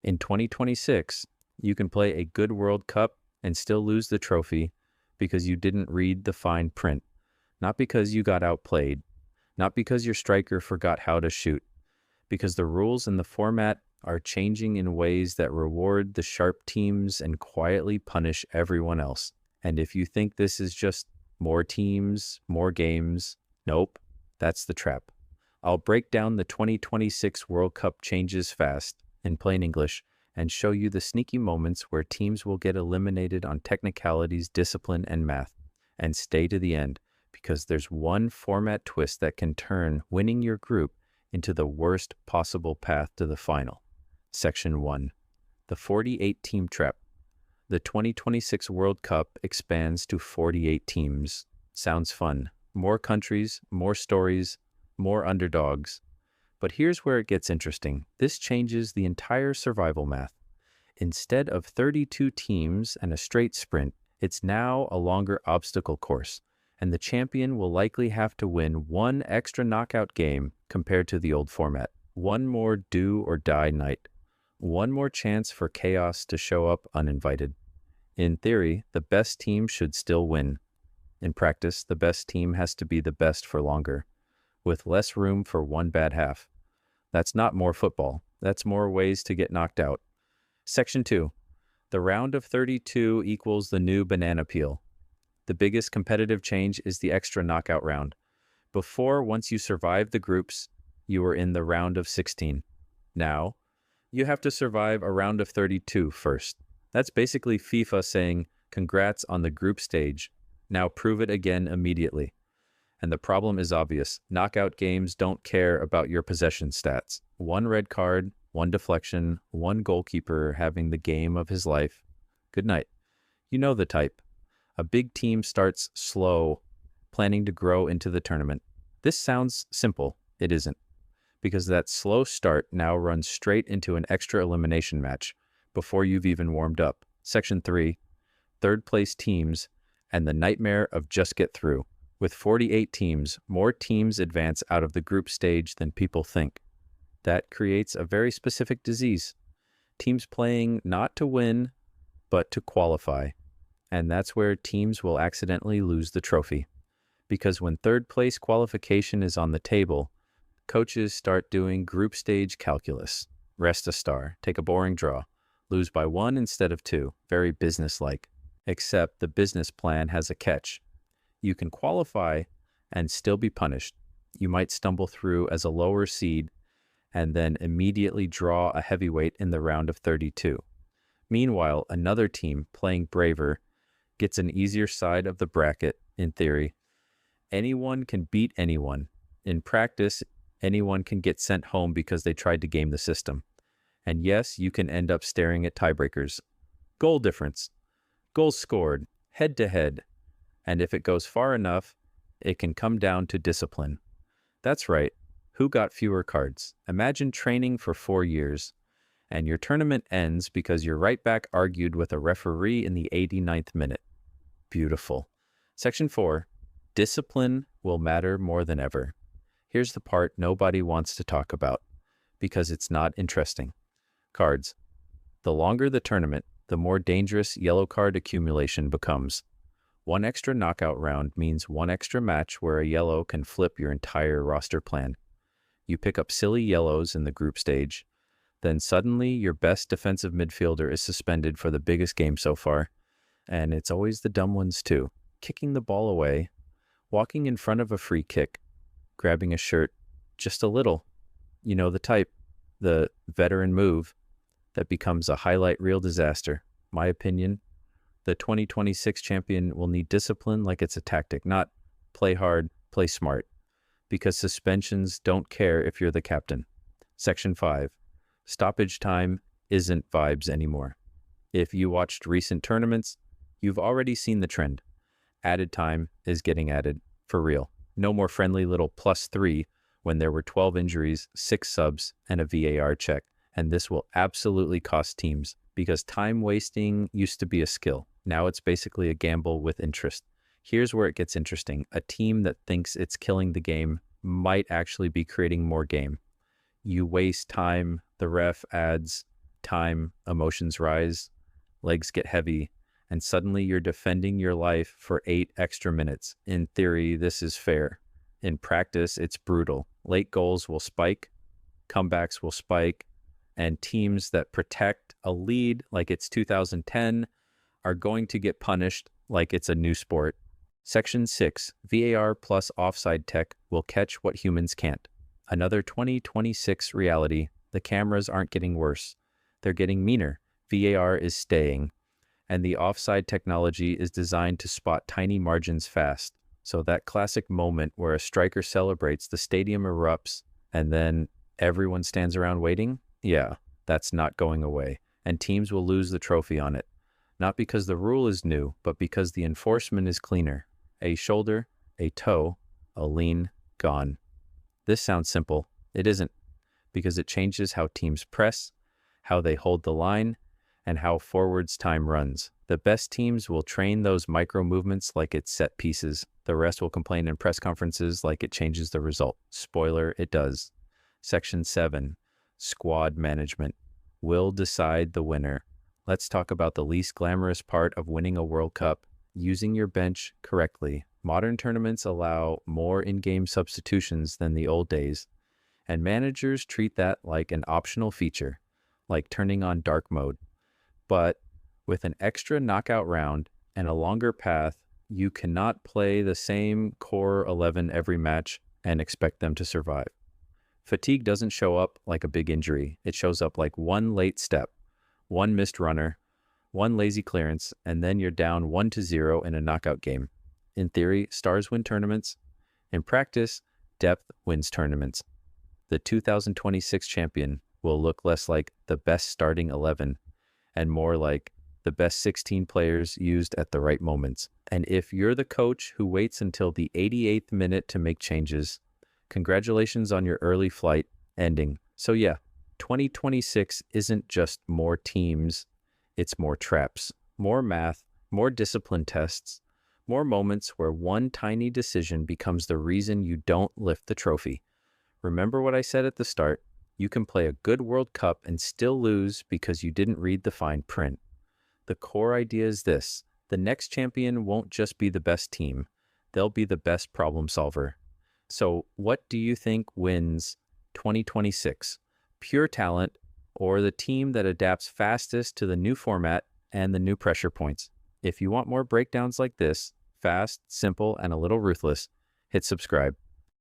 In 2026, you can play a good World Cup and still lose the trophy because you didn't read the fine print, not because you got outplayed, not because your striker forgot how to shoot, because the rules and the format are changing in ways that reward the sharp teams and quietly punish everyone else. And if you think this is just more teams, more games, nope, that's the trap. I'll break down the 2026 World Cup changes fast, in plain English, and show you the sneaky moments where teams will get eliminated on technicalities, discipline, and math, and stay to the end, because there's one format twist that can turn winning your group into the worst possible path to the final. Section 1. The 48-team trap. The 2026 World Cup expands to 48 teams. Sounds fun. More countries, more stories, more underdogs. But here's where it gets interesting. This changes the entire survival math. Instead of 32 teams and a straight sprint, it's now a longer obstacle course, and the champion will likely have to win one extra knockout game compared to the old format. One more do or die night. One more chance for chaos to show up uninvited. In theory, the best team should still win. In practice, the best team has to be the best for longer, with less room for one bad half. That's not more football. That's more ways to get knocked out. Section 2. The round of 32 equals the new banana peel. The biggest competitive change is the extra knockout round. Before, once you survived the groups, you were in the round of 16. Now, you have to survive a round of 32 first. That's basically FIFA saying, congrats on the group stage. Now prove it again immediately. And the problem is obvious. Knockout games don't care about your possession stats. One red card, one deflection, one goalkeeper having the game of his life. Good night. You know the type. A big team starts slow, planning to grow into the tournament. This sounds simple. It isn't. Because that slow start now runs straight into an extra elimination match before you've even warmed up. Section 3, third place teams and the nightmare of just get through. With 48 teams, more teams advance out of the group stage than people think. That creates a very specific disease. Teams playing not to win, but to qualify. And that's where teams will accidentally lose the trophy. Because when third place qualification is on the table, coaches start doing group stage calculus. Rest a star, take a boring draw, lose by 1 instead of 2. Very businesslike. Except the business plan has a catch. You can qualify and still be punished. You might stumble through as a lower seed and then immediately draw a heavyweight in the round of 32. Meanwhile, another team, playing braver, gets an easier side of the bracket, in theory. Anyone can beat anyone. In practice, anyone can get sent home because they tried to game the system. And yes, you can end up staring at tiebreakers. Goal difference. Goals scored, head-to-head. And if it goes far enough, it can come down to discipline. That's right. Who got fewer cards? Imagine training for 4 years, and your tournament ends because your right back argued with a referee in the 89th minute. Beautiful. Section 4. Discipline will matter more than ever. Here's the part nobody wants to talk about, because it's not interesting. Cards. The longer the tournament, the more dangerous yellow card accumulation becomes. One extra knockout round means one extra match where a yellow can flip your entire roster plan. You pick up silly yellows in the group stage, then suddenly your best defensive midfielder is suspended for the biggest game so far. And it's always the dumb ones too. Kicking the ball away, walking in front of a free kick, grabbing a shirt, just a little. You know the type, the veteran move that becomes a highlight reel disaster. My opinion, the 2026 champion will need discipline like it's a tactic, not play hard, play smart, because suspensions don't care if you're the captain. Section 5. Stoppage time isn't vibes anymore. If you watched recent tournaments, you've already seen the trend. Added time is getting added, for real. No more friendly little +3 when there were 12 injuries, 6 subs, and a VAR check. And this will absolutely cost teams, because time wasting used to be a skill. Now it's basically a gamble with interest. Here's where it gets interesting. A team that thinks it's killing the game might actually be creating more game. You waste time, the ref adds Time, emotions rise, legs get heavy, and suddenly you're defending your life for 8 extra minutes. In theory, this is fair. In practice, it's brutal. Late goals will spike, comebacks will spike, and teams that protect a lead like it's 2010 are going to get punished like it's a new sport. Section 6, VAR plus offside tech will catch what humans can't. Another 2026 reality. The cameras aren't getting worse. They're getting meaner. VAR is staying. And the offside technology is designed to spot tiny margins fast. So that classic moment where a striker celebrates, the stadium erupts, and then everyone stands around waiting? Yeah, that's not going away. And teams will lose the trophy on it. Not because the rule is new, but because the enforcement is cleaner. A shoulder, a toe, a lean, gone. This sounds simple. It isn't, because it changes how teams press, how they hold the line, and how forwards time runs. The best teams will train those micro movements like it's set pieces. The rest will complain in press conferences like it changes the result. Spoiler, it does. Section 7, squad management, will decide the winner. Let's talk about the least glamorous part of winning a World Cup, using your bench correctly. Modern tournaments allow more in-game substitutions than the old days, and managers treat that like an optional feature, like turning on dark mode. But with an extra knockout round and a longer path, you cannot play the same core 11 every match and expect them to survive. Fatigue doesn't show up like a big injury. It shows up like one late step, one missed runner, one lazy clearance, and then you're down 1-0 in a knockout game. In theory, stars win tournaments. In practice, depth wins tournaments. The 2026 champion will look less like the best starting 11 and more like the best 16 players used at the right moments. And if you're the coach who waits until the 88th minute to make changes, congratulations on your early flight ending. So yeah, 2026 isn't just more teams, it's more traps, more math, more discipline tests, more moments where one tiny decision becomes the reason you don't lift the trophy. Remember what I said at the start? You can play a good World Cup and still lose because you didn't read the fine print. The core idea is this: the next champion won't just be the best team, they'll be the best problem solver. So what do you think wins 2026? Pure talent, or the team that adapts fastest to the new format and the new pressure points? If you want more breakdowns like this, fast, simple, and a little ruthless, hit subscribe.